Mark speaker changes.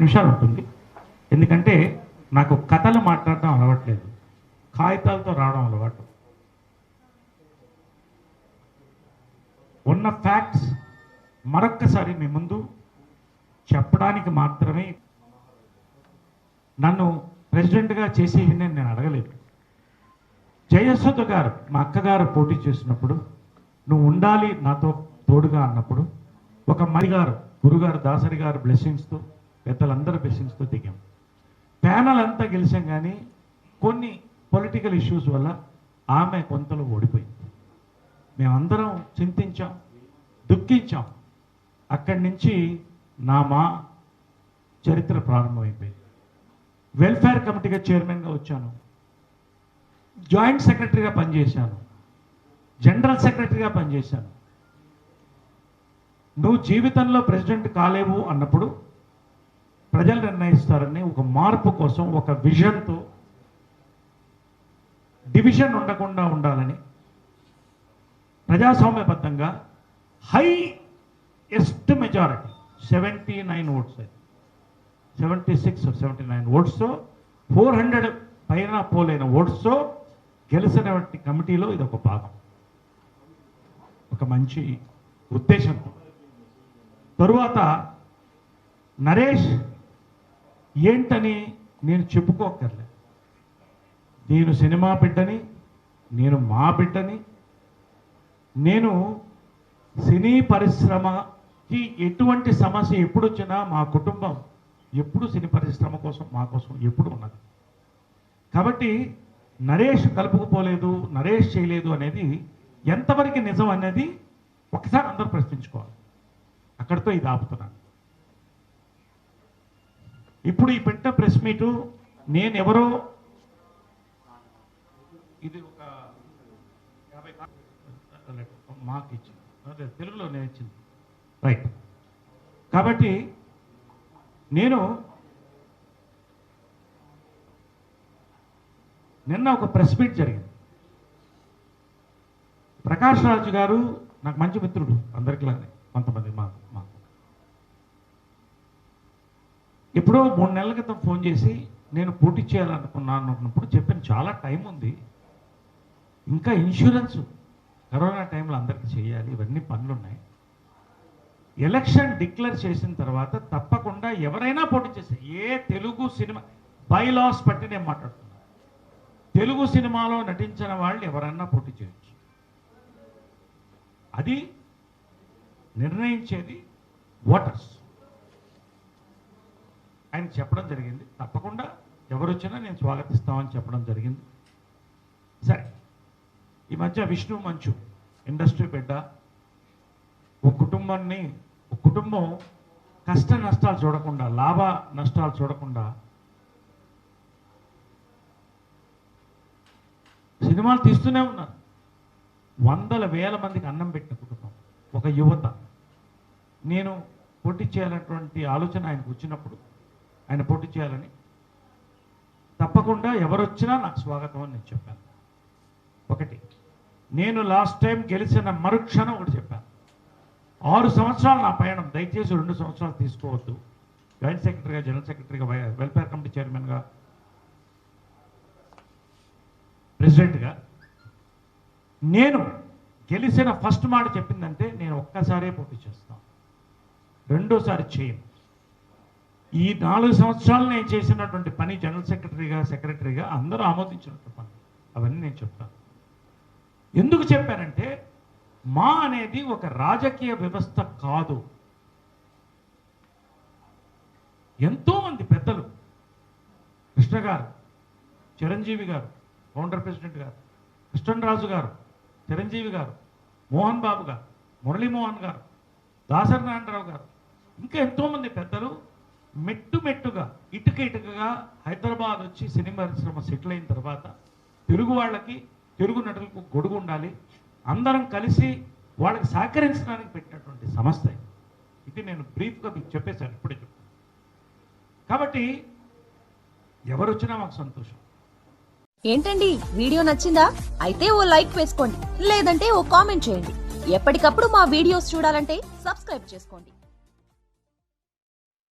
Speaker 1: నిమిషాలు ఉంటుంది. ఎందుకంటే నాకు కథలు మాట్లాడడం అలవాట్లేదు, కాగితాలతో రావడం అలవాటు. ఉన్న ఫ్యాక్ట్స్ మరొక్కసారి మీ ముందు చెప్పడానికి మాత్రమే. నన్ను ప్రెసిడెంట్గా చేసేది నేను అడగలేదు. జయసుధ గారు మా అక్కగారు పోటీ చేసినప్పుడు నువ్వు ఉండాలి నాతో తోడుగా అన్నప్పుడు ఒక మరిగారు గురుగారు దాసరి గారు బ్లెస్సింగ్స్తో, పెద్దలందరూ బ్లెస్సింగ్స్తో దిగాం. ప్యానల్ అంతా గెలిచాం, కానీ కొన్ని పొలిటికల్ ఇష్యూస్ వల్ల ఆమె కొంతలో ఓడిపోయింది. మేమందరం చింతించాం, దుఃఖించాం. అక్కడి నుంచి మా చరిత్ర ప్రారంభమైపోయింది. వెల్ఫేర్ కమిటీగా చైర్మన్గా వచ్చాను, జాయింట్ సెక్రటరీగా పనిచేశాను, జనరల్ సెక్రటరీగా పనిచేశాను. నువ్వు జీవితంలో ప్రెసిడెంట్ కాలేవు అన్నప్పుడు ప్రజలు నిర్ణయిస్తారని ఒక మార్పు కోసం, ఒక విజన్తో, డివిజన్ ఉండకుండా ఉండాలని ప్రజాస్వామ్యబద్ధంగా హైయెస్ట్ మెజారిటీ 79 ఓట్స్, 76 or 79 ఓట్స్తో 400 పైన పోలైన ఓట్స్తో గెలిచినటువంటి కమిటీలో ఇది ఒక భాగం, ఒక మంచి ఉద్దేశంతో. తరువాత నరేష్ ఏంటని నేను చెప్పుకోకర్లేదు. నేను సినిమా బిడ్డని, నేను మా బిడ్డని. నేను సినీ పరిశ్రమకి ఎటువంటి సమస్య ఎప్పుడు వచ్చినా మా కుటుంబం ఎప్పుడు సినీ పరిశ్రమ కోసం, మా కోసం ఎప్పుడు ఉన్నది. కాబట్టి నరేష్ కలుపుకుపోలేదు, నరేష్ చేయలేదు అనేది ఎంతవరకు నిజం అనేది ఒకసారి అందరూ ప్రశ్నించుకోవాలి. అక్కడితో ఇది ఆపుతున్నాను. ఇప్పుడు ఈ పెట్టిన ప్రెస్ మీటు నేను ఎవరో, ఇది ఒక 50 మాకు ఇచ్చింది, అదే తెలుగులో నేను ఇచ్చింది, రైట్. కాబట్టి నేను నిన్న ఒక ప్రెస్ మీట్ జరిగింది. ప్రకాష్ రాజు గారు నాకు మంచి మిత్రుడు, అందరికీలానే కొంతమంది మాకు ఎప్పుడో 3 నెలల క్రితం ఫోన్ చేసి నేను పోటీ చేయాలనుకున్నాను అన్నప్పుడు చెప్పాను, చాలా టైం ఉంది, ఇంకా ఇన్సూరెన్స్ కరోనా టైంలో అందరికీ చేయాలి, ఇవన్నీ పనులు ఉన్నాయి. ఎలక్షన్ డిక్లేర్ చేసిన తర్వాత తప్పకుండా ఎవరైనా పోటీ చేస్తే, ఏ తెలుగు సినిమా బైలాస్ బట్టి నేను మాట్లాడుతున్నాను, తెలుగు సినిమాలో నటించిన వాళ్ళు ఎవరన్నా పోటీ చేయొచ్చు. అది నిర్ణయించేది ఓటర్స్. ఆయన చెప్పడం జరిగింది, తప్పకుండా ఎవరు వచ్చినా నేను స్వాగతిస్తామని చెప్పడం జరిగింది. సరే, ఈ మధ్య విష్ణు మంచు ఇండస్ట్రీ బిడ్డ, ఒక కుటుంబం కష్ట నష్టాలు చూడకుండా, లాభ నష్టాలు చూడకుండా సినిమాలు తీస్తూనే ఉన్నారు. 100,000 మందికి అన్నం పెట్టిన కుటుంబం, ఒక యువత. నేను పోటీ చేయాలన్నటువంటి ఆలోచన ఆయనకు వచ్చినప్పుడు, ఆయన పోటీ చేయాలని, తప్పకుండా ఎవరొచ్చినా నాకు స్వాగతం అని నేను చెప్పాను. ఒకటి, నేను లాస్ట్ టైం గెలిచిన మరుక్షణం ఒకటి చెప్పాను, 6 సంవత్సరాలు నా పయనం, దయచేసి 2 సంవత్సరాలు తీసుకోవద్దు. జాయింట్ సెక్రటరీగా, జనరల్ సెక్రటరీగా, వెల్ఫేర్ కమిటీ చైర్మన్గా, ప్రెసిడెంట్గా నేను గెలిచిన ఫస్ట్ మాట చెప్పిందంటే నేను ఒక్కసారే పోటీ చేస్తాను, రెండోసారి చేయను. ఈ 4 సంవత్సరాలు నేను చేసినటువంటి పని, జనరల్ సెక్రటరీగా అందరూ ఆమోదించినట్టు పని, అవన్నీ నేను చెప్తాను. ఎందుకు చెప్పానంటే, మా అనేది ఒక రాజకీయ వ్యవస్థ కాదు. ఎంతోమంది పెద్దలు, కృష్ణ గారు, చిరంజీవి గారు, ఫౌండర్ ప్రెసిడెంట్ గారు, కృష్ణరాజు గారు, చిరంజీవి గారు, మోహన్ బాబు గారు, మురళీమోహన్ గారు, దాసరి నారాయణరావు గారు, ఇంకా ఎంతోమంది పెద్దలు మెట్టుగా ఇటుకగా హైదరాబాద్ వచ్చి సినిమా పరిశ్రమ సెటిల్ అయిన తర్వాత తెలుగు వాళ్ళకి, తెలుగు నటులకు గొడుగు ఉండాలి, అందరం కలిసి వాళ్ళకి సహకరించడానికి పెట్టినటువంటి సంస్థ ఇది. నేను బ్రీఫ్గా మీకు చెప్పేశాను, ఇప్పుడే చెప్తాను. కాబట్టి ఎవరు వచ్చినా మాకు సంతోషం.
Speaker 2: ఏంటండి, వీడియో నచ్చిందా? అయితే ఓ లైక్ వేసుకోండి, లేదంటే ఓ కామెంట్ చేయండి. ఎప్పటికప్పుడు మా వీడియోస్ చూడాలంటే సబ్స్క్రైబ్ చేసుకోండి.